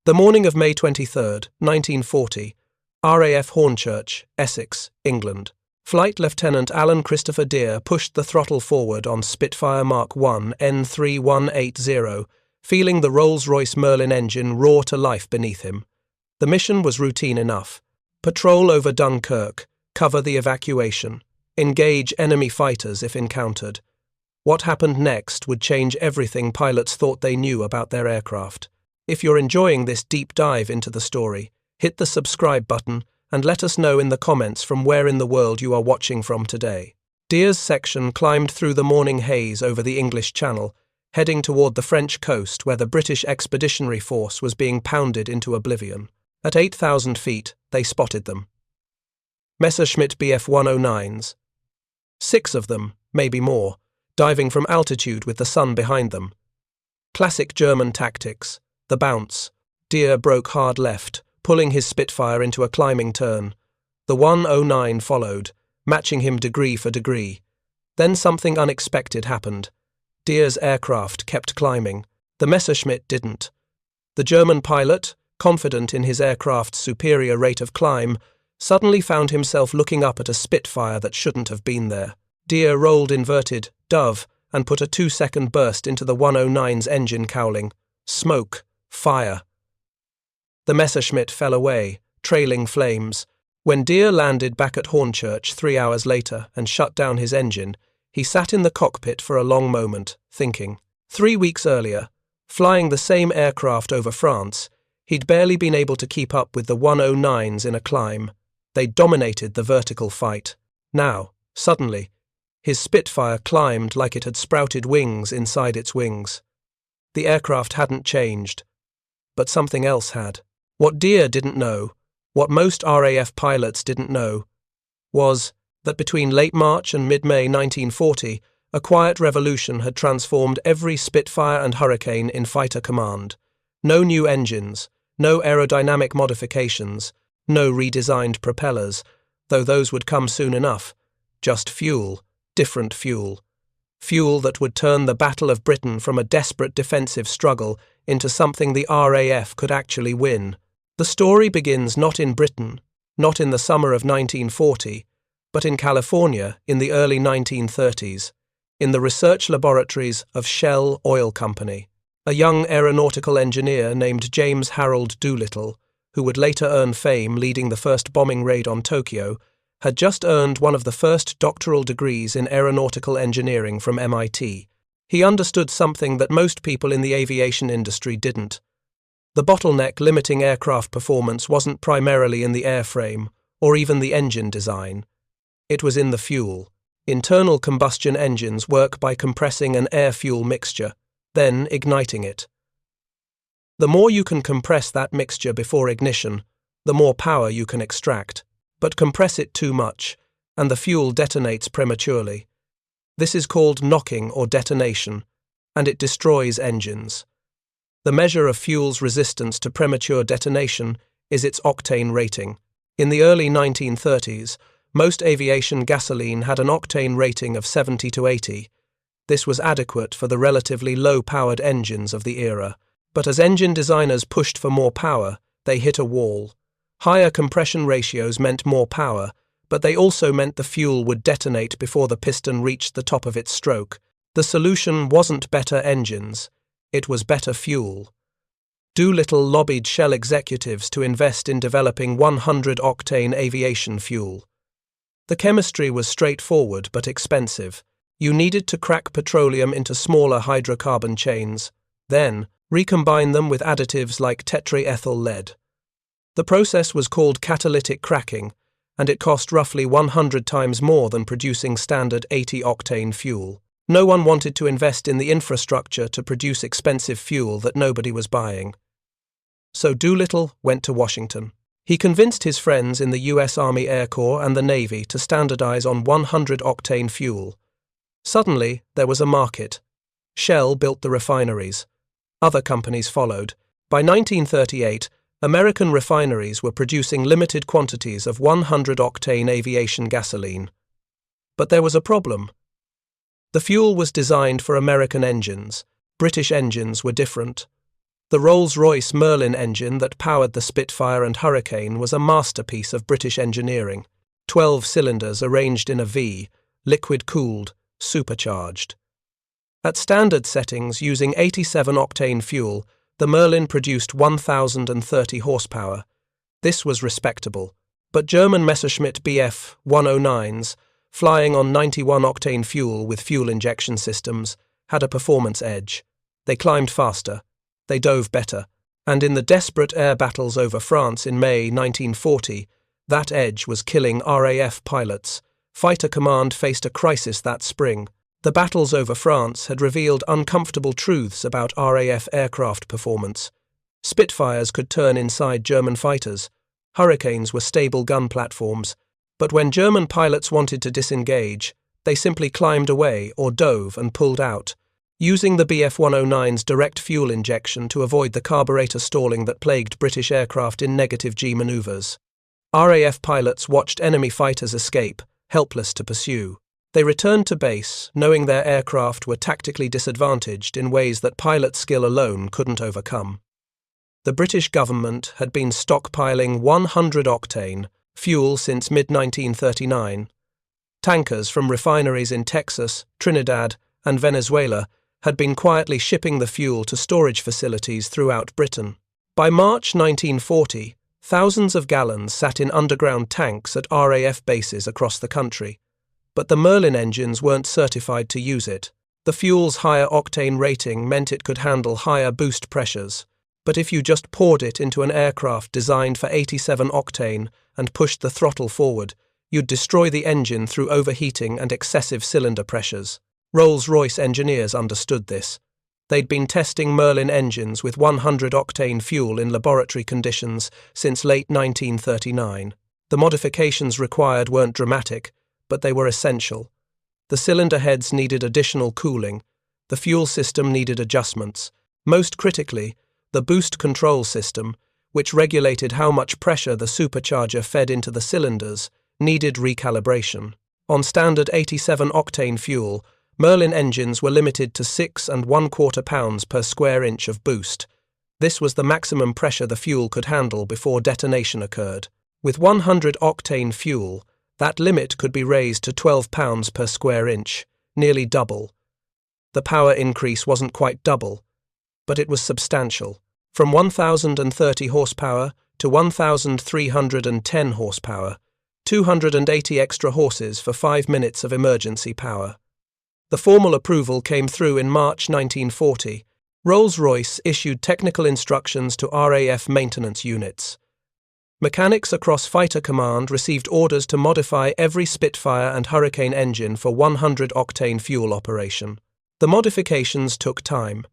The morning of May 23, 1940, RAF Hornchurch, Essex, England. Flight Lieutenant Alan Christopher Deere pushed the throttle forward on Spitfire Mark I N3180, feeling the Rolls-Royce Merlin engine roar to life beneath him. The mission was routine enough. Patrol over Dunkirk, cover the evacuation, engage enemy fighters if encountered. What happened next would change everything pilots thought they knew about their aircraft. If you're enjoying this deep dive into the story, hit the subscribe button and let us know in the comments from where in the world you are watching from today. Deere's section climbed through the morning haze over the English Channel, heading toward the French coast where the British Expeditionary Force was being pounded into oblivion. At 8,000 feet, they spotted them. Messerschmitt Bf 109s. 6 of them, maybe more, diving from altitude with the sun behind them. Classic German tactics. The bounce. Deere broke hard left, pulling his Spitfire into a climbing turn. The 109 followed, matching him degree for degree. Then something unexpected happened. Deere's aircraft kept climbing. The Messerschmitt didn't. The German pilot, confident in his aircraft's superior rate of climb, suddenly found himself looking up at a Spitfire that shouldn't have been there. Deere rolled inverted, dove, and put a 2-second burst into the 109's engine cowling. Smoke. Fire. The Messerschmitt fell away, trailing flames. When Deere landed back at Hornchurch 3 hours later and shut down his engine, he sat in the cockpit for a long moment, thinking. 3 weeks earlier, flying the same aircraft over France, he'd barely been able to keep up with the 109s in a climb. They dominated the vertical fight. Now, suddenly, his Spitfire climbed like it had sprouted wings inside its wings. The aircraft hadn't changed, but something else had. What Deere didn't know, what most RAF pilots didn't know, was that between late March and mid-May 1940, a quiet revolution had transformed every Spitfire and Hurricane in fighter command. No new engines, no aerodynamic modifications, no redesigned propellers, though those would come soon enough. Just fuel, different fuel. Fuel that would turn the Battle of Britain from a desperate defensive struggle into something the RAF could actually win. The story begins not in Britain, not in the summer of 1940, but in California in the early 1930s, in the research laboratories of Shell Oil Company. A young aeronautical engineer named James Harold Doolittle, who would later earn fame leading the first bombing raid on Tokyo, had just earned one of the first doctoral degrees in aeronautical engineering from MIT. He understood something that most people in the aviation industry didn't. The bottleneck limiting aircraft performance wasn't primarily in the airframe or even the engine design. It was in the fuel. Internal combustion engines work by compressing an air-fuel mixture, then igniting it. The more you can compress that mixture before ignition, the more power you can extract. But compress it too much, and the fuel detonates prematurely. This is called knocking or detonation, and it destroys engines. The measure of fuel's resistance to premature detonation is its octane rating. In the early 1930s, most aviation gasoline had an octane rating of 70 to 80. This was adequate for the relatively low-powered engines of the era. But as engine designers pushed for more power, they hit a wall. Higher compression ratios meant more power, but they also meant the fuel would detonate before the piston reached the top of its stroke. The solution wasn't better engines, it was better fuel. Doolittle lobbied Shell executives to invest in developing 100-octane aviation fuel. The chemistry was straightforward but expensive. You needed to crack petroleum into smaller hydrocarbon chains, then recombine them with additives like tetraethyl lead. The process was called catalytic cracking, and it cost roughly 100 times more than producing standard 80-octane fuel. No one wanted to invest in the infrastructure to produce expensive fuel that nobody was buying. So Doolittle went to Washington. He convinced his friends in the U.S. Army Air Corps and the Navy to standardize on 100-octane fuel. Suddenly, there was a market. Shell built the refineries. Other companies followed. By 1938, American refineries were producing limited quantities of 100-octane aviation gasoline. But there was a problem. The fuel was designed for American engines. British engines were different. The Rolls-Royce Merlin engine that powered the Spitfire and Hurricane was a masterpiece of British engineering. 12 cylinders arranged in a V, liquid-cooled, supercharged. At standard settings using 87-octane fuel, the Merlin produced 1,030 horsepower. This was respectable, but German Messerschmitt Bf 109s, flying on 91-octane fuel with fuel injection systems, had a performance edge. They climbed faster, they dove better, and in the desperate air battles over France in May 1940, that edge was killing RAF pilots. Fighter Command faced a crisis that spring. The battles over France had revealed uncomfortable truths about RAF aircraft performance. Spitfires could turn inside German fighters. Hurricanes were stable gun platforms. But when German pilots wanted to disengage, they simply climbed away or dove and pulled out, using the Bf 109's direct fuel injection to avoid the carburetor stalling that plagued British aircraft in negative G maneuvers. RAF pilots watched enemy fighters escape, helpless to pursue. They returned to base, knowing their aircraft were tactically disadvantaged in ways that pilot skill alone couldn't overcome. The British government had been stockpiling 100-octane fuel since mid-1939. Tankers from refineries in Texas, Trinidad, and Venezuela had been quietly shipping the fuel to storage facilities throughout Britain. By March 1940, thousands of gallons sat in underground tanks at RAF bases across the country. But the Merlin engines weren't certified to use it. The fuel's higher octane rating meant it could handle higher boost pressures. But if you just poured it into an aircraft designed for 87 octane and pushed the throttle forward, you'd destroy the engine through overheating and excessive cylinder pressures. Rolls-Royce engineers understood this. They'd been testing Merlin engines with 100-octane fuel in laboratory conditions since late 1939. The modifications required weren't dramatic, but they were essential. The cylinder heads needed additional cooling. The fuel system needed adjustments. Most critically, the boost control system, which regulated how much pressure the supercharger fed into the cylinders, needed recalibration. On standard 87-octane fuel, Merlin engines were limited to 6 1/4 pounds per square inch of boost. This was the maximum pressure the fuel could handle before detonation occurred. With 100-octane fuel, that limit could be raised to 12 pounds per square inch, nearly double. The power increase wasn't quite double, but it was substantial. From 1,030 horsepower to 1,310 horsepower, 280 extra horses for 5 minutes of emergency power. The formal approval came through in March 1940. Rolls-Royce issued technical instructions to RAF maintenance units. Mechanics across Fighter Command received orders to modify every Spitfire and Hurricane engine for 100-octane fuel operation. The modifications took time.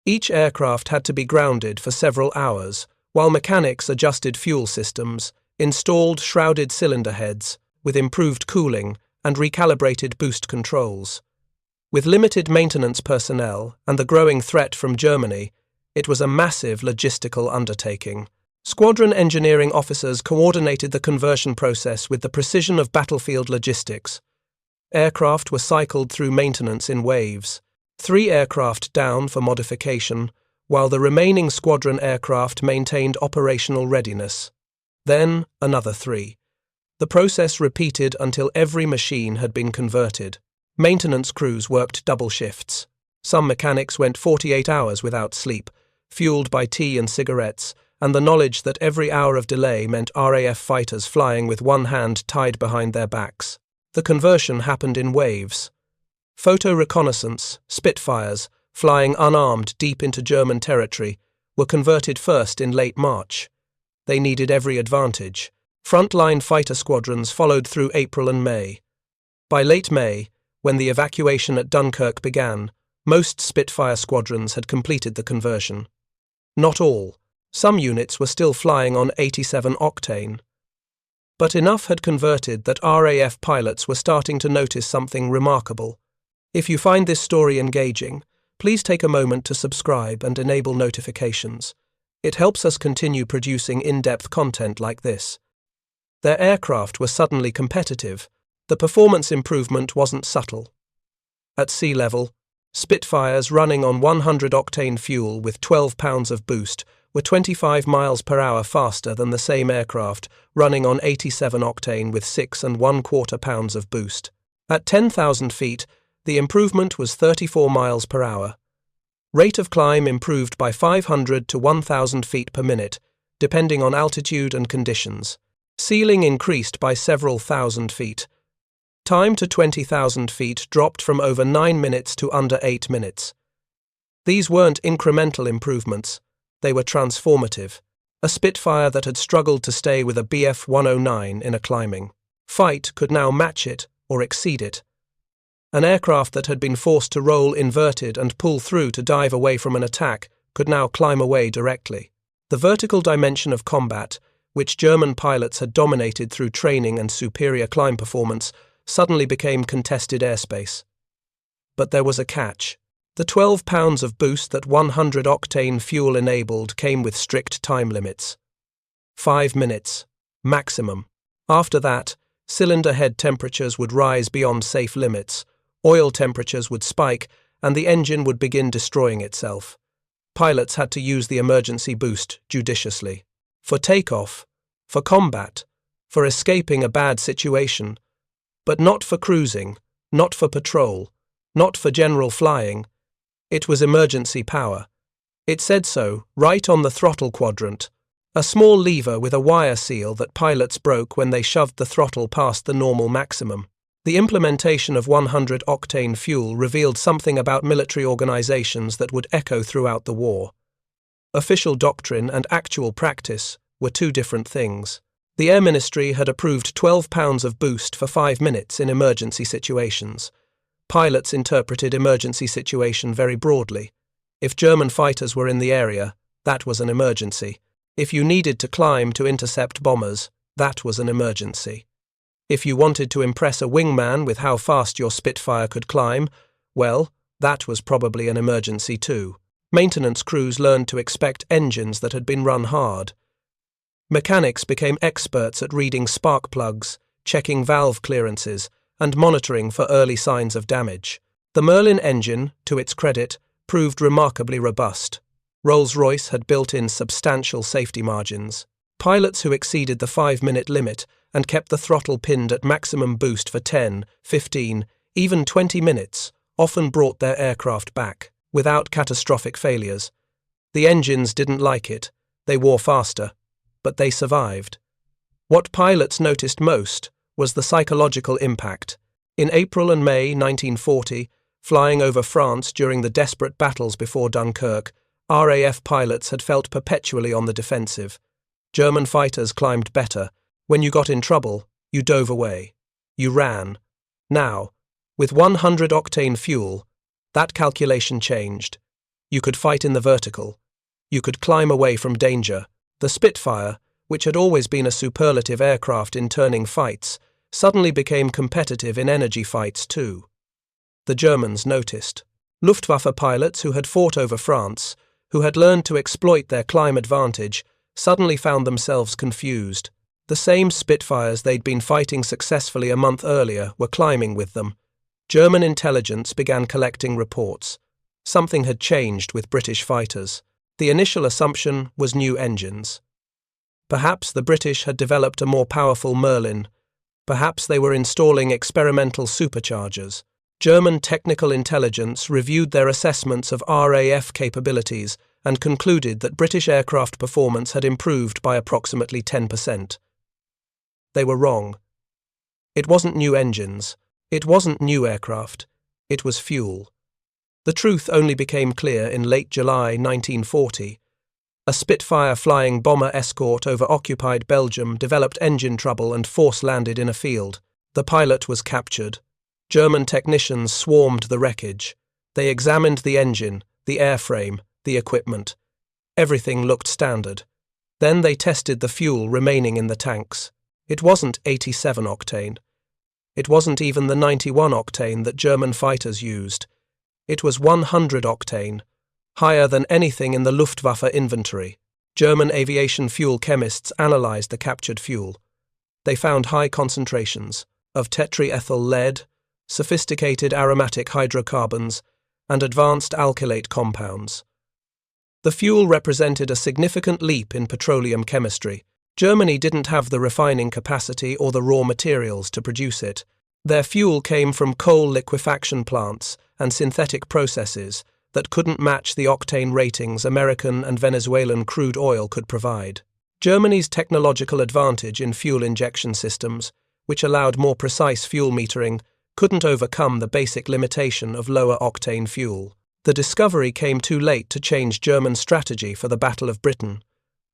Each aircraft had to be grounded for several hours, while mechanics adjusted fuel systems, installed shrouded cylinder heads, with improved cooling, and recalibrated boost controls. With limited maintenance personnel and the growing threat from Germany, it was a massive logistical undertaking. Squadron engineering officers coordinated the conversion process with the precision of battlefield logistics. Aircraft were cycled through maintenance in waves. 3 aircraft down for modification, while the remaining squadron aircraft maintained operational readiness. Then another 3. The process repeated until every machine had been converted. Maintenance crews worked double shifts. Some mechanics went 48 hours without sleep, fueled by tea and cigarettes, and the knowledge that every hour of delay meant RAF fighters flying with one hand tied behind their backs. The conversion happened in waves. Photo reconnaissance, Spitfires, flying unarmed deep into German territory, were converted first in late March. They needed every advantage. Frontline fighter squadrons followed through April and May. By late May, when the evacuation at Dunkirk began, most Spitfire squadrons had completed the conversion. Not all. Some units were still flying on 87 octane. But enough had converted that RAF pilots were starting to notice something remarkable. If you find this story engaging, please take a moment to subscribe and enable notifications. It helps us continue producing in-depth content like this. Their aircraft were suddenly competitive. The performance improvement wasn't subtle. At sea level, Spitfires running on 100-octane fuel with 12 pounds of boost were 25 miles per hour faster than the same aircraft running on 87-octane with 6¼ pounds of boost. At 10,000 feet, the improvement was 34 miles per hour. Rate of climb improved by 500 to 1,000 feet per minute, depending on altitude and conditions. Ceiling increased by several thousand feet. Time to 20,000 feet dropped from over 9 minutes to under 8 minutes. These weren't incremental improvements, they were transformative. A Spitfire that had struggled to stay with a Bf 109 in a climbing fight could now match it or exceed it. An aircraft that had been forced to roll inverted and pull through to dive away from an attack could now climb away directly. The vertical dimension of combat, which German pilots had dominated through training and superior climb performance, suddenly became contested airspace. But there was a catch. The 12 pounds of boost that 100-octane fuel enabled came with strict time limits. 5 minutes, maximum. After that, cylinder head temperatures would rise beyond safe limits, oil temperatures would spike, and the engine would begin destroying itself. Pilots had to use the emergency boost judiciously. For takeoff, for combat, for escaping a bad situation, but not for cruising, not for patrol, not for general flying. It was emergency power. It said so, right on the throttle quadrant, a small lever with a wire seal that pilots broke when they shoved the throttle past the normal maximum. The implementation of 100-octane fuel revealed something about military organizations that would echo throughout the war. Official doctrine and actual practice were two different things. The Air Ministry had approved 12 pounds of boost for 5 minutes in emergency situations. Pilots interpreted emergency situation very broadly. If German fighters were in the area, that was an emergency. If you needed to climb to intercept bombers, that was an emergency. If you wanted to impress a wingman with how fast your Spitfire could climb, well, that was probably an emergency too. Maintenance crews learned to expect engines that had been run hard. Mechanics became experts at reading spark plugs, checking valve clearances, and monitoring for early signs of damage. The Merlin engine, to its credit, proved remarkably robust. Rolls-Royce had built in substantial safety margins. Pilots who exceeded the 5-minute limit and kept the throttle pinned at maximum boost for 10, 15, even 20 minutes often brought their aircraft back, without catastrophic failures. The engines didn't like it, they wore faster, but they survived. What pilots noticed most was the psychological impact. In April and May 1940, flying over France during the desperate battles before Dunkirk, RAF pilots had felt perpetually on the defensive. German fighters climbed better. When you got in trouble, you dove away. You ran. Now, with 100-octane fuel, that calculation changed. You could fight in the vertical. You could climb away from danger. The Spitfire, which had always been a superlative aircraft in turning fights, suddenly became competitive in energy fights too. The Germans noticed. Luftwaffe pilots who had fought over France, who had learned to exploit their climb advantage, suddenly found themselves confused. The same Spitfires they'd been fighting successfully a month earlier were climbing with them. German intelligence began collecting reports. Something had changed with British fighters. The initial assumption was new engines. Perhaps the British had developed a more powerful Merlin. Perhaps they were installing experimental superchargers. German technical intelligence reviewed their assessments of RAF capabilities and concluded that British aircraft performance had improved by approximately 10%. They were wrong. It wasn't new engines. It wasn't new aircraft. It was fuel. The truth only became clear in late July 1940. A Spitfire flying bomber escort over occupied Belgium developed engine trouble and force-landed in a field. The pilot was captured. German technicians swarmed the wreckage. They examined the engine, the airframe, the equipment. Everything looked standard. Then they tested the fuel remaining in the tanks. It wasn't 87 octane. It wasn't even the 91 octane that German fighters used. It was 100 octane, higher than anything in the Luftwaffe inventory. German aviation fuel chemists analyzed the captured fuel. They found high concentrations of tetraethyl lead, sophisticated aromatic hydrocarbons, and advanced alkylate compounds. The fuel represented a significant leap in petroleum chemistry. Germany didn't have the refining capacity or the raw materials to produce it. Their fuel came from coal liquefaction plants and synthetic processes that couldn't match the octane ratings American and Venezuelan crude oil could provide. Germany's technological advantage in fuel injection systems, which allowed more precise fuel metering, couldn't overcome the basic limitation of lower octane fuel. The discovery came too late to change German strategy for the Battle of Britain.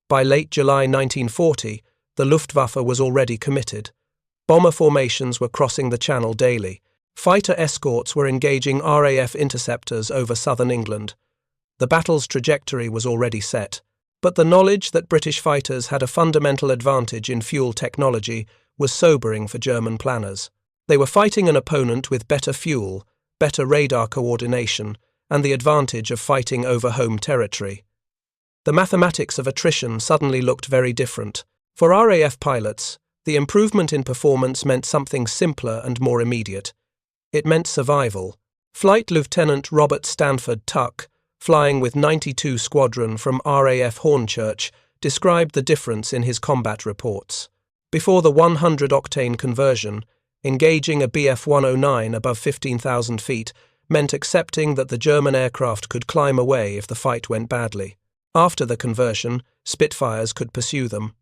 By late July 1940, the Luftwaffe was already committed. Bomber formations were crossing the Channel daily. Fighter escorts were engaging RAF interceptors over southern England. The battle's trajectory was already set, but the knowledge that British fighters had a fundamental advantage in fuel technology was sobering for German planners. They were fighting an opponent with better fuel, better radar coordination, and the advantage of fighting over home territory. The mathematics of attrition suddenly looked very different. For RAF pilots, the improvement in performance meant something simpler and more immediate. It meant survival. Flight Lieutenant Robert Stanford Tuck, flying with 92 Squadron from RAF Hornchurch, described the difference in his combat reports. Before the 100-octane conversion, engaging a Bf 109 above 15,000 feet meant accepting that the German aircraft could climb away if the fight went badly. After the conversion, Spitfires could pursue them.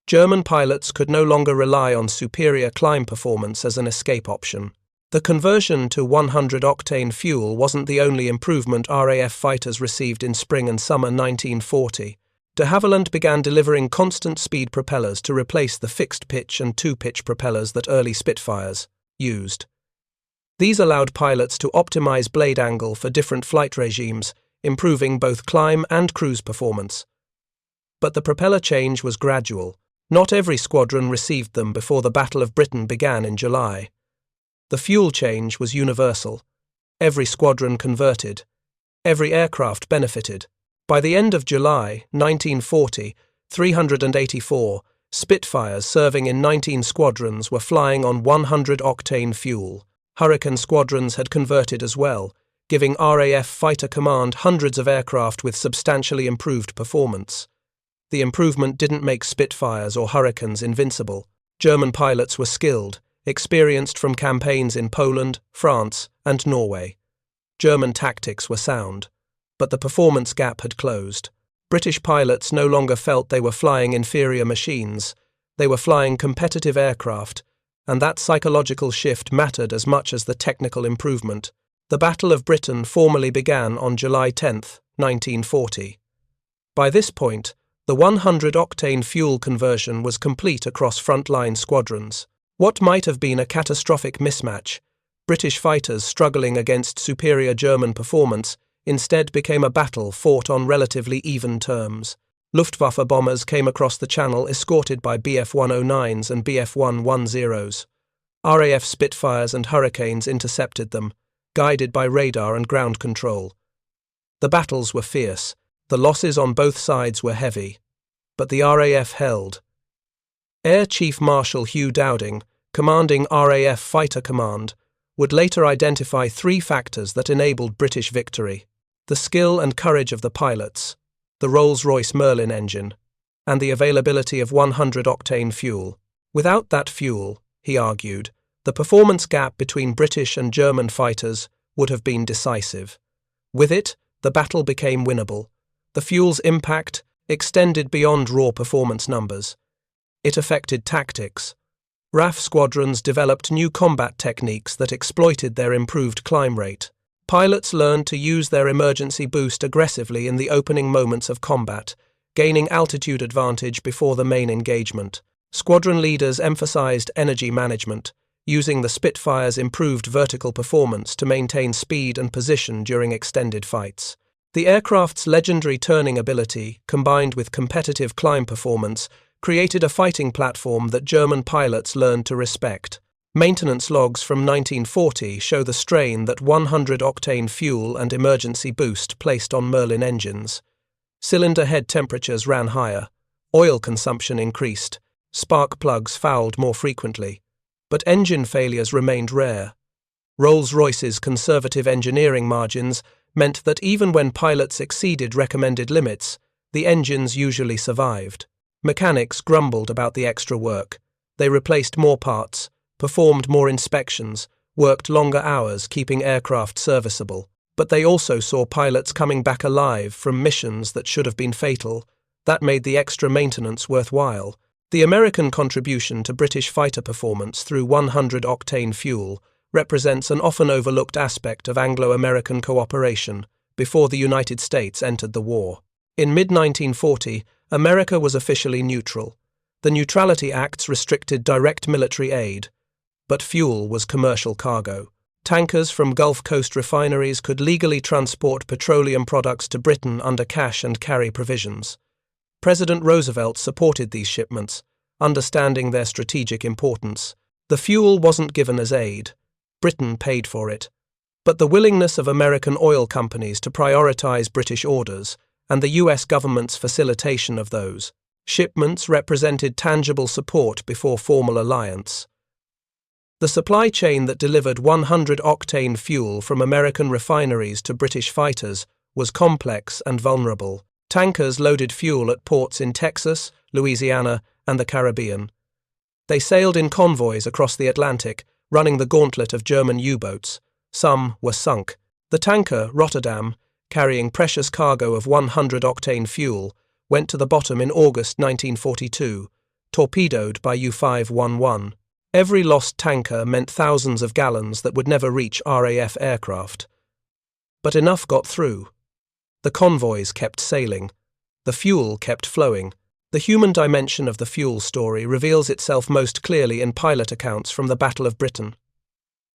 German pilots could no longer rely on superior climb performance as an escape option. The conversion to 100-octane fuel wasn't the only improvement RAF fighters received in spring and summer 1940. De Havilland began delivering constant-speed propellers to replace the fixed-pitch and two-pitch propellers that early Spitfires used. These allowed pilots to optimize blade angle for different flight regimes, improving both climb and cruise performance. But the propeller change was gradual. Not every squadron received them before the Battle of Britain began in July. The fuel change was universal. Every squadron converted. Every aircraft benefited. By the end of July 1940, 384 Spitfires serving in 19 squadrons were flying on 100-octane fuel. Hurricane squadrons had converted as well, giving RAF Fighter Command hundreds of aircraft with substantially improved performance. The improvement didn't make Spitfires or Hurricanes invincible. German pilots were skilled, experienced from campaigns in Poland, France, and Norway. German tactics were sound, but the performance gap had closed. British pilots no longer felt they were flying inferior machines. They were flying competitive aircraft, and that psychological shift mattered as much as the technical improvement. The Battle of Britain formally began on July 10, 1940. By this point, the 100-octane fuel conversion was complete across frontline squadrons. What might have been a catastrophic mismatch, British fighters struggling against superior German performance, instead became a battle fought on relatively even terms. Luftwaffe bombers came across the Channel escorted by Bf 109s and Bf 110s. RAF Spitfires and Hurricanes intercepted them, guided by radar and ground control. The battles were fierce. The losses on both sides were heavy, but the RAF held. Air Chief Marshal Hugh Dowding, commanding RAF Fighter Command, would later identify three factors that enabled British victory: the skill and courage of the pilots, the Rolls-Royce Merlin engine, and the availability of 100-octane fuel. Without that fuel, he argued, the performance gap between British and German fighters would have been decisive. With it, the battle became winnable. The fuel's impact extended beyond raw performance numbers. It affected tactics. RAF squadrons developed new combat techniques that exploited their improved climb rate. Pilots learned to use their emergency boost aggressively in the opening moments of combat, gaining altitude advantage before the main engagement. Squadron leaders emphasized energy management, using the Spitfire's improved vertical performance to maintain speed and position during extended fights. The aircraft's legendary turning ability, combined with competitive climb performance, created a fighting platform that German pilots learned to respect. Maintenance logs from 1940 show the strain that 100-octane fuel and emergency boost placed on Merlin engines. Cylinder head temperatures ran higher, oil consumption increased, spark plugs fouled more frequently, but engine failures remained rare. Rolls-Royce's conservative engineering margins meant that even when pilots exceeded recommended limits, the engines usually survived. Mechanics grumbled about the extra work. They replaced more parts, performed more inspections, worked longer hours keeping aircraft serviceable. But they also saw pilots coming back alive from missions that should have been fatal. That made the extra maintenance worthwhile. The American contribution to British fighter performance through 100-octane fuel represents an often overlooked aspect of Anglo-American cooperation before the United States entered the war. In mid-1940, America was officially neutral. The Neutrality Acts restricted direct military aid, but fuel was commercial cargo. Tankers from Gulf Coast refineries could legally transport petroleum products to Britain under cash and carry provisions. President Roosevelt supported these shipments, understanding their strategic importance. The fuel wasn't given as aid. Britain paid for it. But the willingness of American oil companies to prioritize British orders and the US government's facilitation of those shipments represented tangible support before formal alliance. The supply chain that delivered 100-octane fuel from American refineries to British fighters was complex and vulnerable. Tankers loaded fuel at ports in Texas, Louisiana, and the Caribbean. They sailed in convoys across the Atlantic, running the gauntlet of German U-boats. Some were sunk. The tanker, Rotterdam, carrying precious cargo of 100-octane fuel, went to the bottom in August 1942, torpedoed by U-511. Every lost tanker meant thousands of gallons that would never reach RAF aircraft. But enough got through. The convoys kept sailing. The fuel kept flowing. The human dimension of the fuel story reveals itself most clearly in pilot accounts from the Battle of Britain.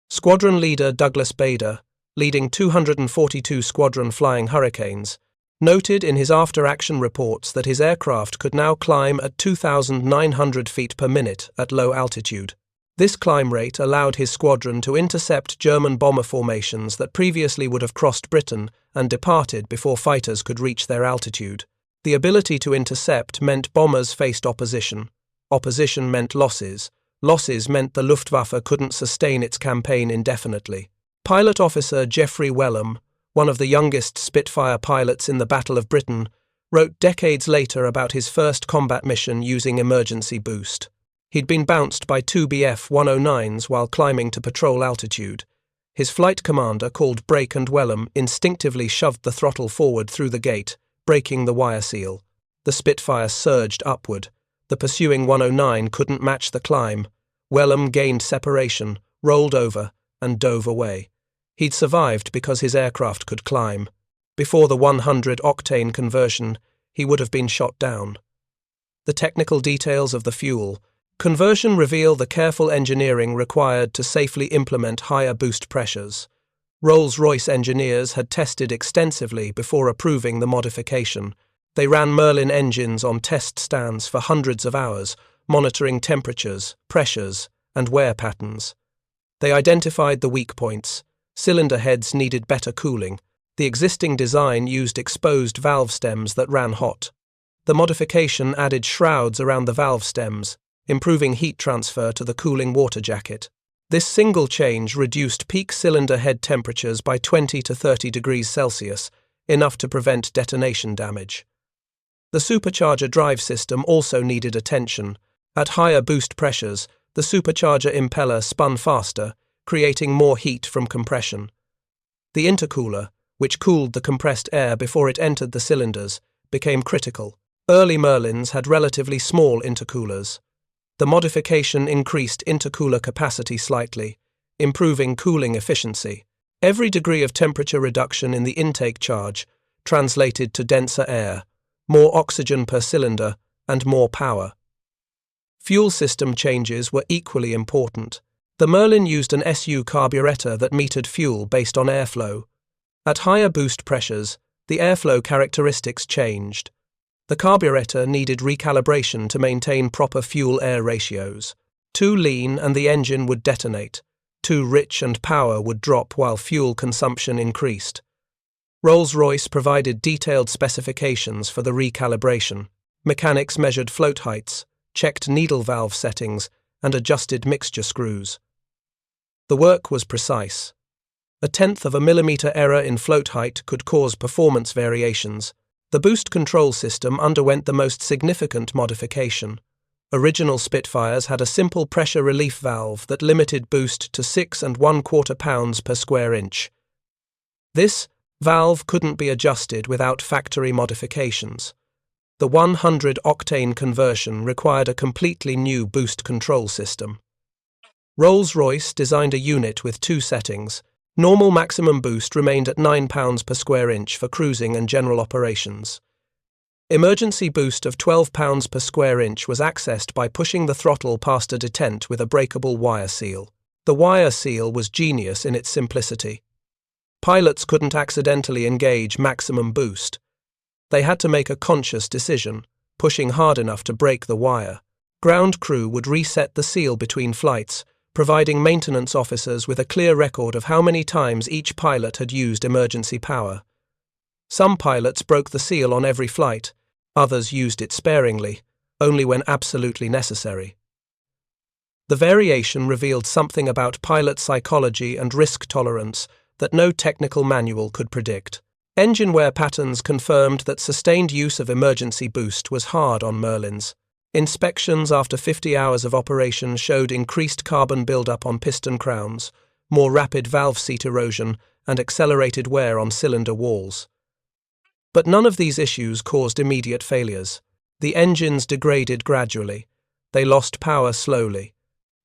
Squadron leader Douglas Bader, leading 242 Squadron Flying Hurricanes, noted in his after-action reports that his aircraft could now climb at 2,900 feet per minute at low altitude. This climb rate allowed his squadron to intercept German bomber formations that previously would have crossed Britain and departed before fighters could reach their altitude. The ability to intercept meant bombers faced opposition. Opposition meant losses. Losses meant the Luftwaffe couldn't sustain its campaign indefinitely. Pilot officer Geoffrey Wellham, one of the youngest Spitfire pilots in the Battle of Britain, wrote decades later about his first combat mission using emergency boost. He'd been bounced by two Bf 109s while climbing to patrol altitude. His flight commander called brake and Wellham instinctively shoved the throttle forward through the gate, breaking the wire seal. The Spitfire surged upward. The pursuing 109 couldn't match the climb. Wellham gained separation, rolled over, and dove away. He'd survived because his aircraft could climb. Before the 100-octane conversion, he would have been shot down. The technical details of the fuel conversion reveal the careful engineering required to safely implement higher boost pressures. Rolls-Royce engineers had tested extensively before approving the modification. They ran Merlin engines on test stands for hundreds of hours, monitoring temperatures, pressures, and wear patterns. They identified the weak points. Cylinder heads needed better cooling. The existing design used exposed valve stems that ran hot. The modification added shrouds around the valve stems, improving heat transfer to the cooling water jacket. This single change reduced peak cylinder head temperatures by 20 to 30 degrees Celsius, enough to prevent detonation damage. The supercharger drive system also needed attention. At higher boost pressures, the supercharger impeller spun faster, creating more heat from compression. The intercooler, which cooled the compressed air before it entered the cylinders, became critical. Early Merlins had relatively small intercoolers. The modification increased intercooler capacity slightly, improving cooling efficiency. Every degree of temperature reduction in the intake charge translated to denser air, more oxygen per cylinder, and more power. Fuel system changes were equally important. The Merlin used an SU carburetor that metered fuel based on airflow. At higher boost pressures, the airflow characteristics changed. The carburetor needed recalibration to maintain proper fuel-air ratios. Too lean and the engine would detonate. Too rich and power would drop while fuel consumption increased. Rolls-Royce provided detailed specifications for the recalibration. Mechanics measured float heights, checked needle valve settings, and adjusted mixture screws. The work was precise. A tenth of a millimeter error in float height could cause performance variations. The boost control system underwent the most significant modification. Original Spitfires had a simple pressure relief valve that limited boost to 6¼ pounds per square inch. This valve couldn't be adjusted without factory modifications. The 100 octane conversion required a completely new boost control system. Rolls-Royce designed a unit with two settings. Normal maximum boost remained at 9 pounds per square inch for cruising and general operations. Emergency boost of 12 pounds per square inch was accessed by pushing the throttle past a detent with a breakable wire seal. The wire seal was genius in its simplicity. Pilots couldn't accidentally engage maximum boost. They had to make a conscious decision, pushing hard enough to break the wire. Ground crew would reset the seal between flights, providing maintenance officers with a clear record of how many times each pilot had used emergency power. Some pilots broke the seal on every flight, others used it sparingly, only when absolutely necessary. The variation revealed something about pilot psychology and risk tolerance that no technical manual could predict. Engine wear patterns confirmed that sustained use of emergency boost was hard on Merlins. Inspections after 50 hours of operation showed increased carbon buildup on piston crowns, more rapid valve seat erosion, and accelerated wear on cylinder walls. But none of these issues caused immediate failures. The engines degraded gradually. They lost power slowly.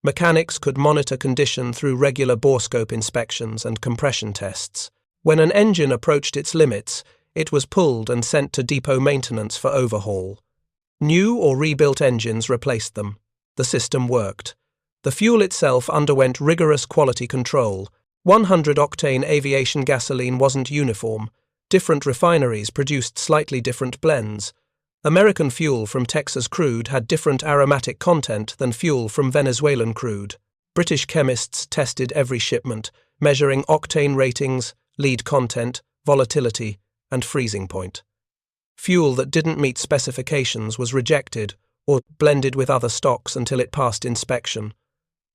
Mechanics could monitor condition through regular borescope inspections and compression tests. When an engine approached its limits, it was pulled and sent to depot maintenance for overhaul. New or rebuilt engines replaced them. The system worked. The fuel itself underwent rigorous quality control. 100 octane aviation gasoline wasn't uniform. Different refineries produced slightly different blends. American fuel from Texas crude had different aromatic content than fuel from Venezuelan crude. British chemists tested every shipment, measuring octane ratings, lead content, volatility, and freezing point. Fuel that didn't meet specifications was rejected or blended with other stocks until it passed inspection.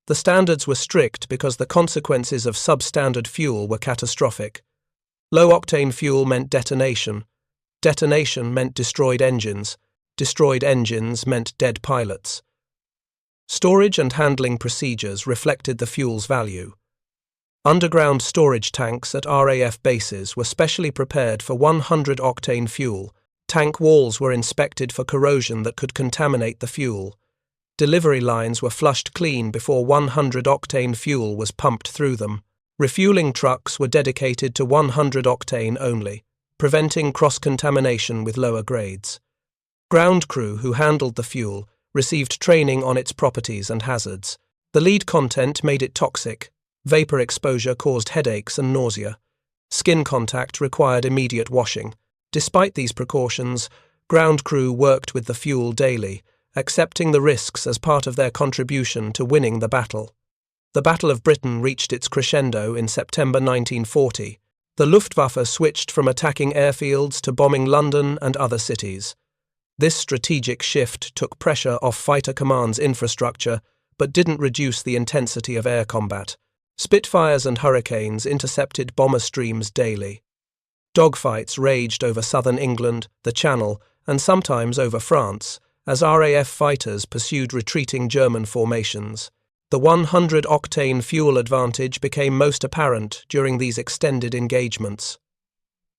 The standards were strict because the consequences of substandard fuel were catastrophic. Low-octane fuel meant detonation. Detonation meant destroyed engines. Destroyed engines meant dead pilots. Storage and handling procedures reflected the fuel's value. Underground storage tanks at RAF bases were specially prepared for 100 octane fuel. Tank walls were inspected for corrosion that could contaminate the fuel. Delivery lines were flushed clean before 100 octane fuel was pumped through them. Refueling trucks were dedicated to 100 octane only, preventing cross-contamination with lower grades. Ground crew who handled the fuel received training on its properties and hazards. The lead content made it toxic. Vapor exposure caused headaches and nausea. Skin contact required immediate washing. Despite these precautions, ground crew worked with the fuel daily, accepting the risks as part of their contribution to winning the battle. The Battle of Britain reached its crescendo in September 1940. The Luftwaffe switched from attacking airfields to bombing London and other cities. This strategic shift took pressure off Fighter Command's infrastructure, but didn't reduce the intensity of air combat. Spitfires and Hurricanes intercepted bomber streams daily. Dogfights raged over southern England, the Channel, and sometimes over France, as RAF fighters pursued retreating German formations. The 100 octane fuel advantage became most apparent during these extended engagements.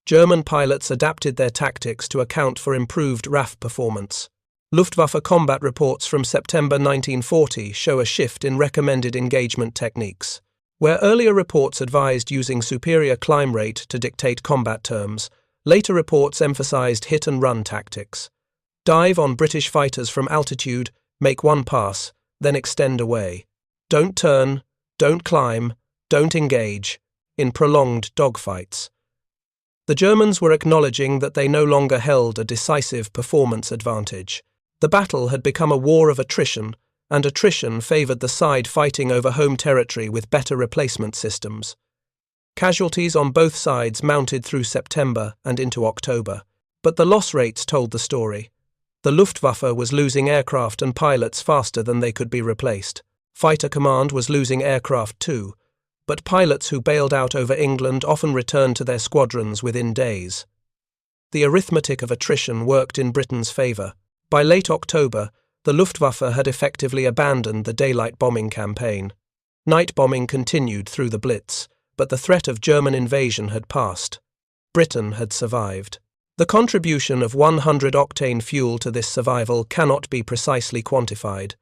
German pilots adapted their tactics to account for improved RAF performance. Luftwaffe combat reports from September 1940 show a shift in recommended engagement techniques. Where earlier reports advised using superior climb rate to dictate combat terms, later reports emphasized hit-and-run tactics. Dive on British fighters from altitude, make one pass, then extend away. Don't turn, don't climb, don't engage, in prolonged dogfights. The Germans were acknowledging that they no longer held a decisive performance advantage. The battle had become a war of attrition, and attrition favoured the side fighting over home territory with better replacement systems. Casualties on both sides mounted through September and into October, but the loss rates told the story. The Luftwaffe was losing aircraft and pilots faster than they could be replaced. Fighter Command was losing aircraft too, but pilots who bailed out over England often returned to their squadrons within days. The arithmetic of attrition worked in Britain's favour. By late October, the Luftwaffe had effectively abandoned the daylight bombing campaign. Night bombing continued through the Blitz, but the threat of German invasion had passed. Britain had survived. The contribution of 100-octane fuel to this survival cannot be precisely quantified.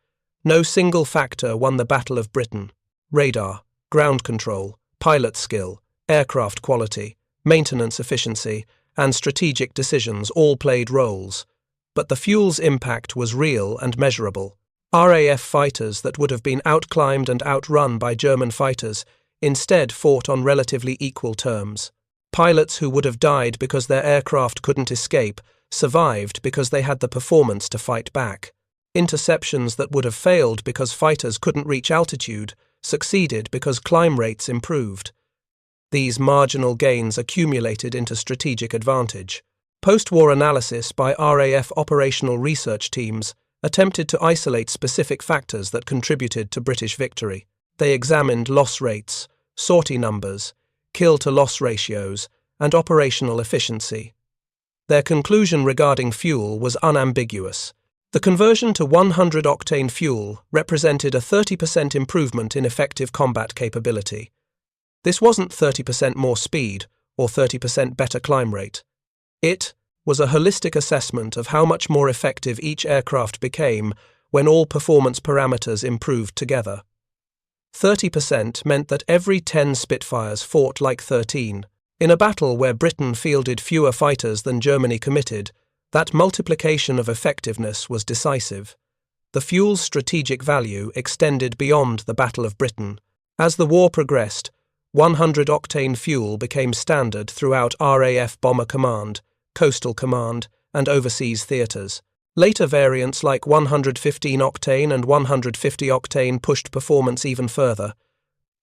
No single factor won the Battle of Britain. Radar, ground control, pilot skill, aircraft quality, maintenance efficiency, and strategic decisions all played roles. But the fuel's impact was real and measurable. RAF fighters that would have been outclimbed and outrun by German fighters instead fought on relatively equal terms. Pilots who would have died because their aircraft couldn't escape survived because they had the performance to fight back. Interceptions that would have failed because fighters couldn't reach altitude succeeded because climb rates improved. These marginal gains accumulated into strategic advantage. Post-war analysis by RAF operational research teams attempted to isolate specific factors that contributed to British victory. They examined loss rates, sortie numbers, kill-to-loss ratios, and operational efficiency. Their conclusion regarding fuel was unambiguous. The conversion to 100-octane fuel represented a 30% improvement in effective combat capability. This wasn't 30% more speed or 30% better climb rate. It was a holistic assessment of how much more effective each aircraft became when all performance parameters improved together. 30% meant that every 10 Spitfires fought like 13. In a battle where Britain fielded fewer fighters than Germany committed, that multiplication of effectiveness was decisive. The fuel's strategic value extended beyond the Battle of Britain. As the war progressed, 100-octane fuel became standard throughout RAF Bomber Command, Coastal Command, and overseas theatres. Later variants like 115-octane and 150-octane pushed performance even further.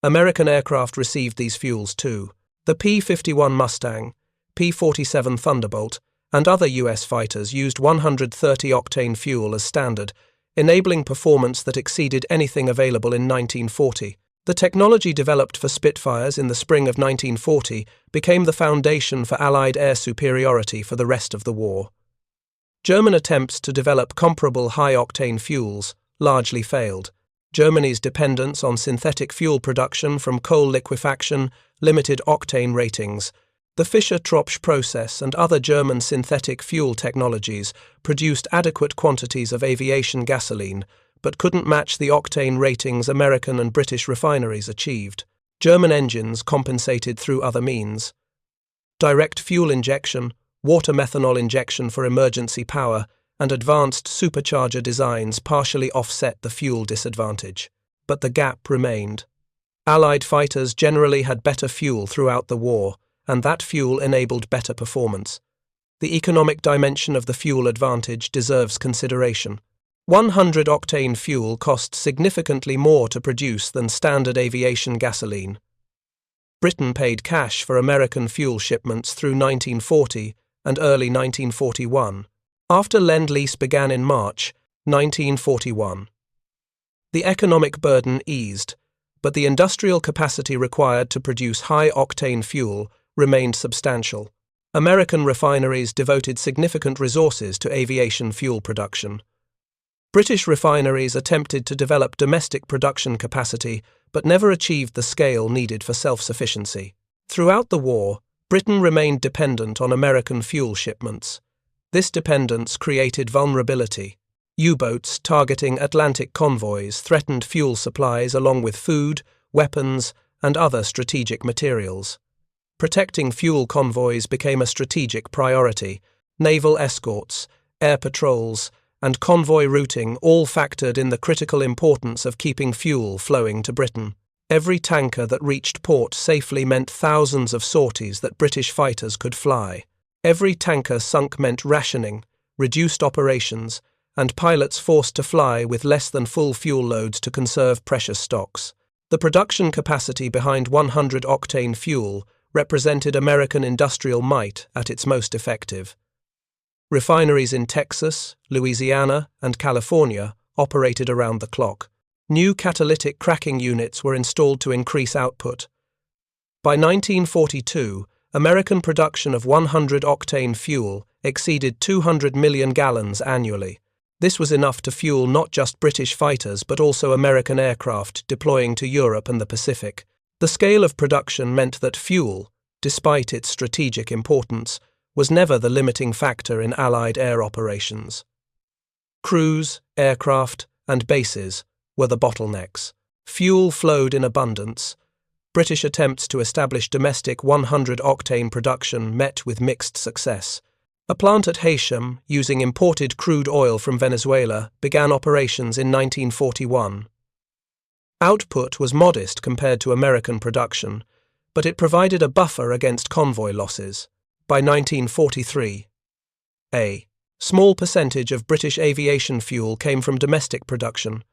American aircraft received these fuels too. The P-51 Mustang, P-47 Thunderbolt, and other US fighters used 130-octane fuel as standard, enabling performance that exceeded anything available in 1940. The technology developed for Spitfires in the spring of 1940 became the foundation for Allied air superiority for the rest of the war. German attempts to develop comparable high-octane fuels largely failed. Germany's dependence on synthetic fuel production from coal liquefaction limited octane ratings. The Fischer-Tropsch process and other German synthetic fuel technologies produced adequate quantities of aviation gasoline, but couldn't match the octane ratings American and British refineries achieved. German engines compensated through other means. Direct fuel injection, water methanol injection for emergency power, and advanced supercharger designs partially offset the fuel disadvantage. But the gap remained. Allied fighters generally had better fuel throughout the war, and that fuel enabled better performance. The economic dimension of the fuel advantage deserves consideration. 100-octane fuel cost significantly more to produce than standard aviation gasoline. Britain paid cash for American fuel shipments through 1940 and early 1941, after Lend-Lease began in March 1941. The economic burden eased, but the industrial capacity required to produce high-octane fuel remained substantial. American refineries devoted significant resources to aviation fuel production. British refineries attempted to develop domestic production capacity but never achieved the scale needed for self-sufficiency. Throughout the war, Britain remained dependent on American fuel shipments. This dependence created vulnerability. U-boats targeting Atlantic convoys threatened fuel supplies along with food, weapons, and other strategic materials. Protecting fuel convoys became a strategic priority. Naval escorts, air patrols, and convoy routing all factored in the critical importance of keeping fuel flowing to Britain. Every tanker that reached port safely meant thousands of sorties that British fighters could fly. Every tanker sunk meant rationing, reduced operations, and pilots forced to fly with less than full fuel loads to conserve precious stocks. The production capacity behind 100-octane fuel represented American industrial might at its most effective. Refineries in Texas, Louisiana, and California operated around the clock. New catalytic cracking units were installed to increase output. By 1942, American production of 100-octane fuel exceeded 200 million gallons annually. This was enough to fuel not just British fighters but also American aircraft deploying to Europe and the Pacific. The scale of production meant that fuel, despite its strategic importance, was never the limiting factor in Allied air operations. Crews, aircraft, and bases were the bottlenecks. Fuel flowed in abundance. British attempts to establish domestic 100-octane production met with mixed success. A plant at Haysham, using imported crude oil from Venezuela, began operations in 1941. Output was modest compared to American production, but it provided a buffer against convoy losses. By 1943, a small percentage of British aviation fuel came from domestic production.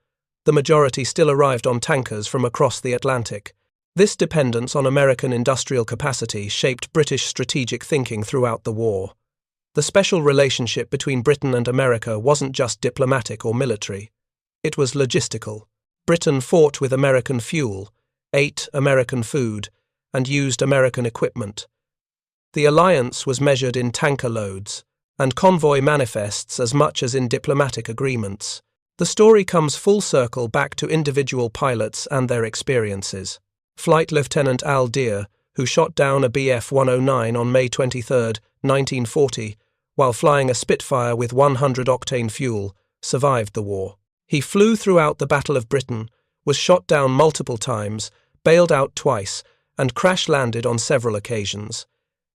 The majority still arrived on tankers from across the Atlantic. This dependence on American industrial capacity shaped British strategic thinking throughout the war. The special relationship between Britain and America wasn't just diplomatic or military. It was logistical. Britain fought with American fuel, ate American food, and used American equipment. The alliance was measured in tanker loads and convoy manifests as much as in diplomatic agreements. The story comes full circle back to individual pilots and their experiences. Flight Lieutenant Al Deere, who shot down a Bf 109 on May 23, 1940, while flying a Spitfire with 100-octane fuel, survived the war. He flew throughout the Battle of Britain, was shot down multiple times, bailed out twice, and crash-landed on several occasions.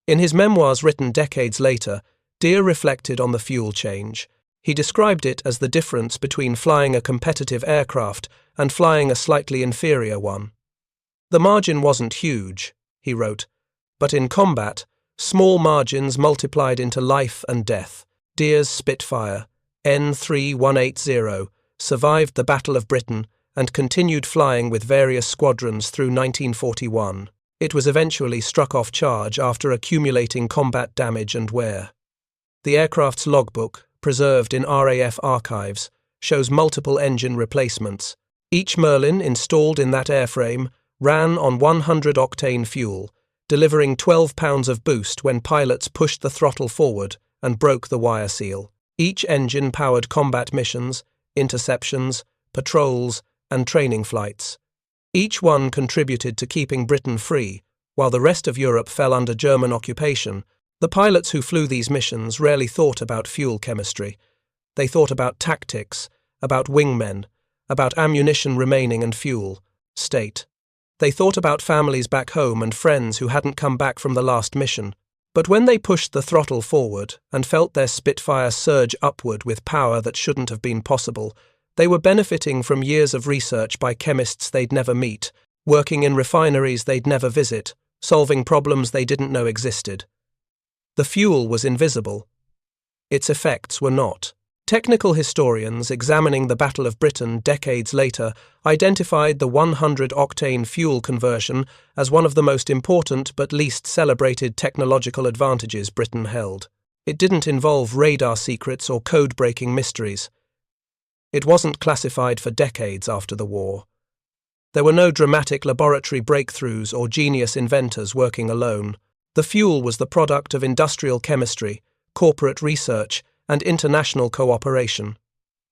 In his memoirs written decades later, Deere reflected on the fuel change. He described it as the difference between flying a competitive aircraft and flying a slightly inferior one. The margin wasn't huge, he wrote, but in combat, small margins multiplied into life and death. Deere's Spitfire, N3180, survived the Battle of Britain and continued flying with various squadrons through 1941. It was eventually struck off charge after accumulating combat damage and wear. The aircraft's logbook, preserved in RAF archives, shows multiple engine replacements. Each Merlin installed in that airframe ran on 100-octane fuel, delivering 12 pounds of boost when pilots pushed the throttle forward and broke the wire seal. Each engine powered combat missions, interceptions, patrols, and training flights. Each one contributed to keeping Britain free, while the rest of Europe fell under German occupation. The pilots who flew these missions rarely thought about fuel chemistry. They thought about tactics, about wingmen, about ammunition remaining and fuel, state. They thought about families back home and friends who hadn't come back from the last mission. But when they pushed the throttle forward and felt their Spitfire surge upward with power that shouldn't have been possible, they were benefiting from years of research by chemists they'd never meet, working in refineries they'd never visit, solving problems they didn't know existed. The fuel was invisible. Its effects were not. Technical historians examining the Battle of Britain decades later identified the 100-octane fuel conversion as one of the most important but least celebrated technological advantages Britain held. It didn't involve radar secrets or code-breaking mysteries. It wasn't classified for decades after the war. There were no dramatic laboratory breakthroughs or genius inventors working alone. The fuel was the product of industrial chemistry, corporate research, and international cooperation.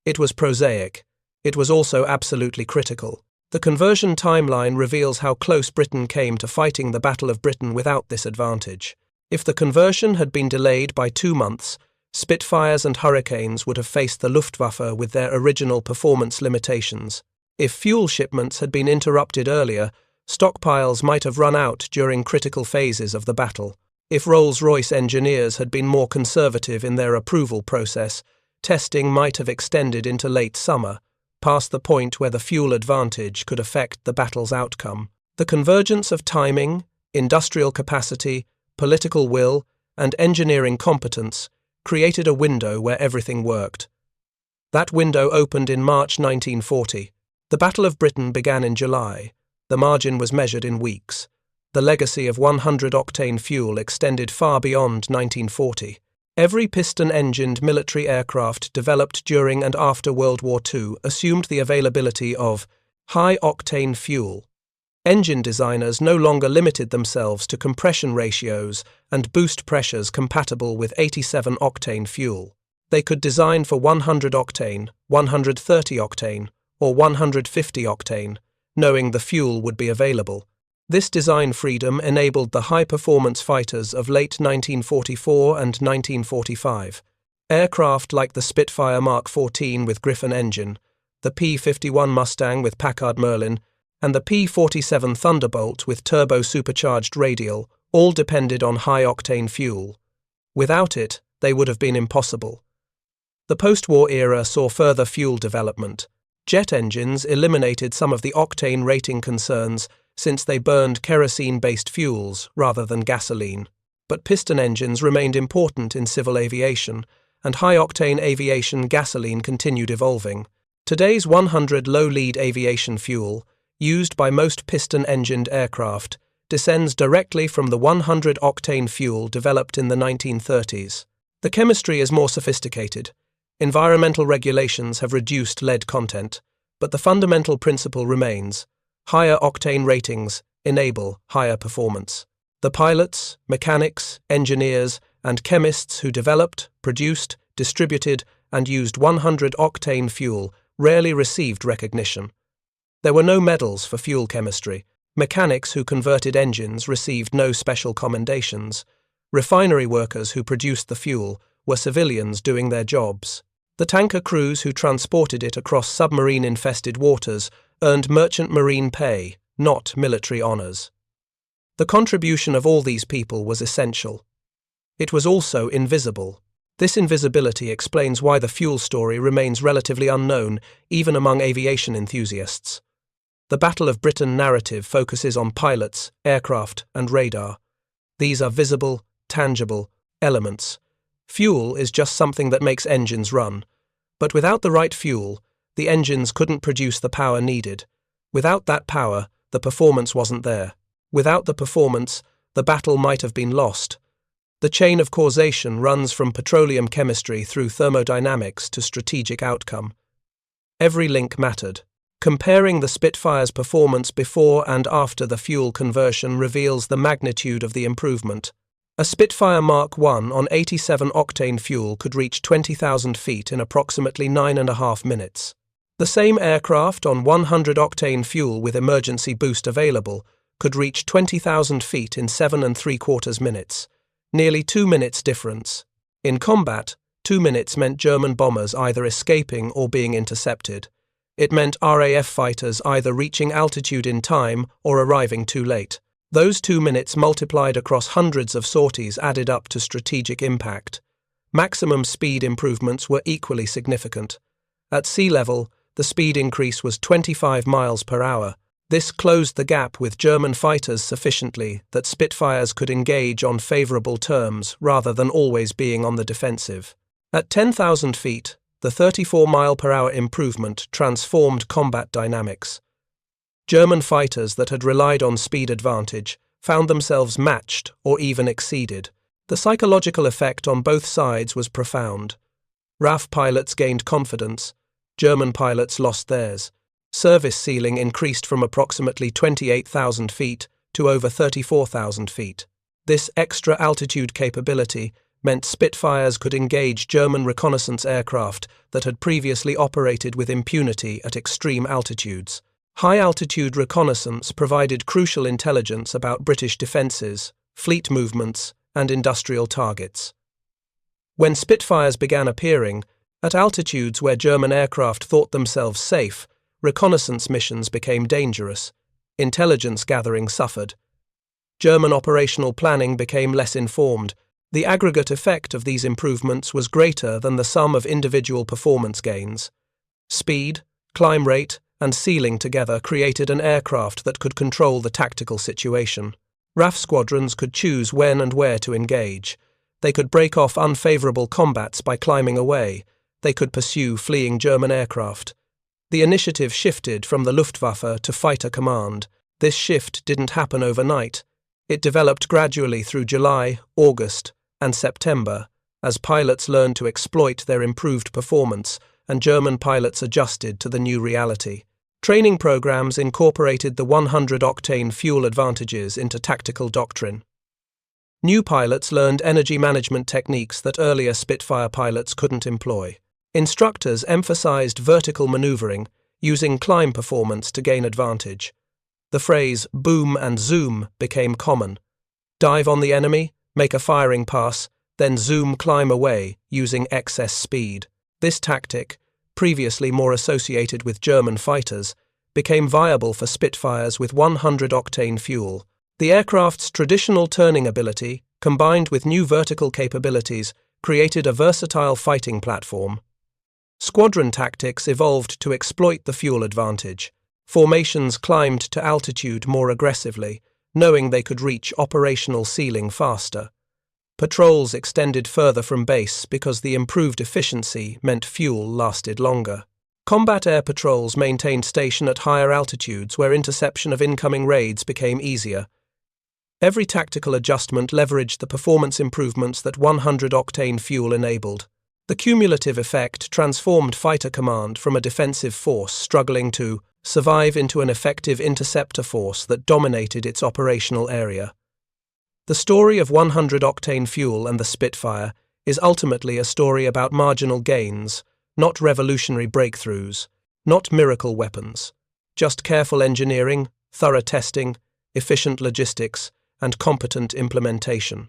It was prosaic. It was also absolutely critical. The conversion timeline reveals how close Britain came to fighting the Battle of Britain without this advantage. If the conversion had been delayed by 2 months, Spitfires and Hurricanes would have faced the Luftwaffe with their original performance limitations. If fuel shipments had been interrupted earlier, stockpiles might have run out during critical phases of the battle. If Rolls-Royce engineers had been more conservative in their approval process, testing might have extended into late summer, past the point where the fuel advantage could affect the battle's outcome. The convergence of timing, industrial capacity, political will, and engineering competence created a window where everything worked. That window opened in March 1940. The Battle of Britain began in July. The margin was measured in weeks. The legacy of 100-octane fuel extended far beyond 1940. Every piston-engined military aircraft developed during and after World War II assumed the availability of High-octane fuel. Engine designers no longer limited themselves to compression ratios and boost pressures compatible with 87-octane fuel. They could design for 100 octane, 130 octane, or 150 octane, knowing the fuel would be available. This design freedom enabled the high-performance fighters of late 1944 and 1945. Aircraft like the Spitfire Mark 14 with Griffon engine, the P-51 Mustang with Packard Merlin, and the P-47 Thunderbolt with turbo-supercharged radial all depended on high-octane fuel. Without it, they would have been impossible. The post-war era saw further fuel development. Jet engines eliminated some of the octane rating concerns since they burned kerosene-based fuels rather than gasoline. But piston engines remained important in civil aviation, and high-octane aviation gasoline continued evolving. Today's 100 low-lead aviation fuel, used by most piston-engined aircraft, descends directly from the 100-octane fuel developed in the 1930s. The chemistry is more sophisticated. Environmental regulations have reduced lead content, but the fundamental principle remains: higher octane ratings enable higher performance. The pilots, mechanics, engineers, and chemists who developed, produced, distributed, and used 100-octane fuel rarely received recognition. There were no medals for fuel chemistry. Mechanics who converted engines received no special commendations. Refinery workers who produced the fuel were civilians doing their jobs. The tanker crews who transported it across submarine-infested waters earned merchant marine pay, not military honors. The contribution of all these people was essential. It was also invisible. This invisibility explains why the fuel story remains relatively unknown even among aviation enthusiasts. The Battle of Britain narrative focuses on pilots, aircraft, and radar. These are visible, tangible elements. Fuel is just something that makes engines run. But without the right fuel, the engines couldn't produce the power needed. Without that power, the performance wasn't there. Without the performance, the battle might have been lost. The chain of causation runs from petroleum chemistry through thermodynamics to strategic outcome. Every link mattered. Comparing the Spitfire's performance before and after the fuel conversion reveals the magnitude of the improvement. A Spitfire Mark I on 87-octane fuel could reach 20,000 feet in approximately 9.5 minutes. The same aircraft on 100-octane fuel with emergency boost available could reach 20,000 feet in 7.75 minutes. Nearly 2 minutes difference. In combat, 2 minutes meant German bombers either escaping or being intercepted. It meant RAF fighters either reaching altitude in time or arriving too late. Those 2 minutes multiplied across hundreds of sorties added up to strategic impact. Maximum speed improvements were equally significant. At sea level, the speed increase was 25 miles per hour. This closed the gap with German fighters sufficiently that Spitfires could engage on favorable terms rather than always being on the defensive. At 10,000 feet, the 34-mile-per-hour improvement transformed combat dynamics. German fighters that had relied on speed advantage found themselves matched or even exceeded. The psychological effect on both sides was profound. RAF pilots gained confidence. German pilots lost theirs. Service ceiling increased from approximately 28,000 feet to over 34,000 feet. This extra altitude capability meant Spitfires could engage German reconnaissance aircraft that had previously operated with impunity at extreme altitudes. High-altitude reconnaissance provided crucial intelligence about British defences, fleet movements, and industrial targets. When Spitfires began appearing, at altitudes where German aircraft thought themselves safe, reconnaissance missions became dangerous. Intelligence gathering suffered. German operational planning became less informed. The aggregate effect of these improvements was greater than the sum of individual performance gains. Speed, climb rate, and ceiling together created an aircraft that could control the tactical situation. RAF squadrons could choose when and where to engage. They could break off unfavourable combats by climbing away. They could pursue fleeing German aircraft. The initiative shifted from the Luftwaffe to fighter command. This shift didn't happen overnight. It developed gradually through July, August, and September, as pilots learned to exploit their improved performance and German pilots adjusted to the new reality. Training programs incorporated the 100-octane fuel advantages into tactical doctrine. New pilots learned energy management techniques that earlier Spitfire pilots couldn't employ. Instructors emphasized vertical maneuvering, using climb performance to gain advantage. The phrase boom and zoom became common. Dive on the enemy, make a firing pass, then zoom climb away using excess speed. This tactic, previously more associated with German fighters, became viable for Spitfires with 100-octane fuel. The aircraft's traditional turning ability, combined with new vertical capabilities, created a versatile fighting platform. Squadron tactics evolved to exploit the fuel advantage. Formations climbed to altitude more aggressively, knowing they could reach operational ceiling faster. Patrols extended further from base because the improved efficiency meant fuel lasted longer. Combat air patrols maintained station at higher altitudes where interception of incoming raids became easier. Every tactical adjustment leveraged the performance improvements that 100-octane fuel enabled. The cumulative effect transformed fighter command from a defensive force struggling to survive into an effective interceptor force that dominated its operational area. The story of 100-octane fuel and the Spitfire is ultimately a story about marginal gains, not revolutionary breakthroughs, not miracle weapons, just careful engineering, thorough testing, efficient logistics, and competent implementation.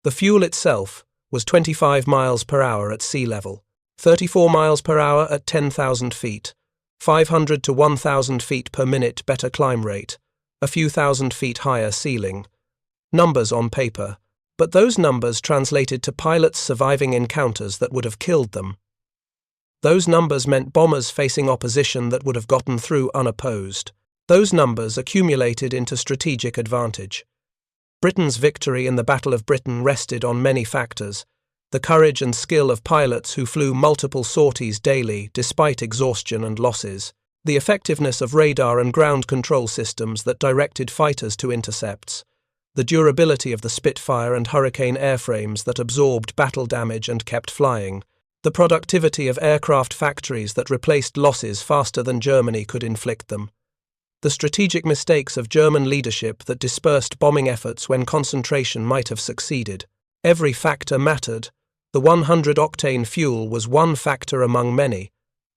The fuel itself was 25 miles per hour at sea level, 34 miles per hour at 10,000 feet, 500 to 1,000 feet per minute better climb rate, a few thousand feet higher ceiling. Numbers on paper, but those numbers translated to pilots surviving encounters that would have killed them. Those numbers meant bombers facing opposition that would have gotten through unopposed. Those numbers accumulated into strategic advantage. Britain's victory in the Battle of Britain rested on many factors: the courage and skill of pilots who flew multiple sorties daily despite exhaustion and losses, the effectiveness of radar and ground control systems that directed fighters to intercepts, the durability of the Spitfire and Hurricane airframes that absorbed battle damage and kept flying, the productivity of aircraft factories that replaced losses faster than Germany could inflict them, the strategic mistakes of German leadership that dispersed bombing efforts when concentration might have succeeded. Every factor mattered. The 100-octane fuel was one factor among many,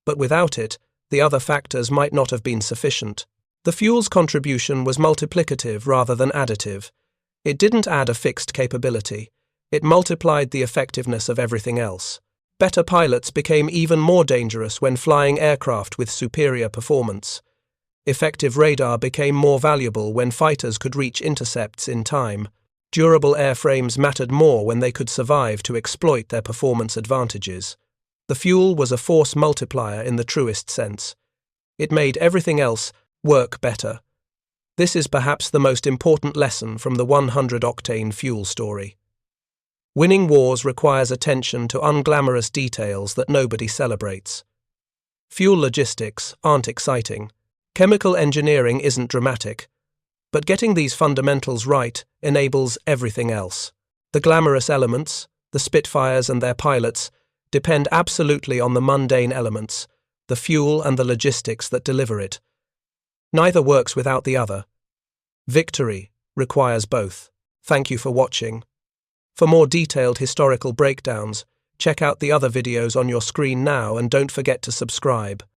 but without it, the other factors might not have been sufficient. The fuel's contribution was multiplicative rather than additive. It didn't add a fixed capability. It multiplied the effectiveness of everything else. Better pilots became even more dangerous when flying aircraft with superior performance. Effective radar became more valuable when fighters could reach intercepts in time. Durable airframes mattered more when they could survive to exploit their performance advantages. The fuel was a force multiplier in the truest sense. It made everything else work better. This is perhaps the most important lesson from the 100-octane fuel story. Winning wars requires attention to unglamorous details that nobody celebrates. Fuel logistics aren't exciting. Chemical engineering isn't dramatic. But getting these fundamentals right enables everything else. The glamorous elements, the Spitfires and their pilots, depend absolutely on the mundane elements, the fuel and the logistics that deliver it. Neither works without the other. Victory requires both. Thank you for watching. For more detailed historical breakdowns, check out the other videos on your screen now and don't forget to subscribe.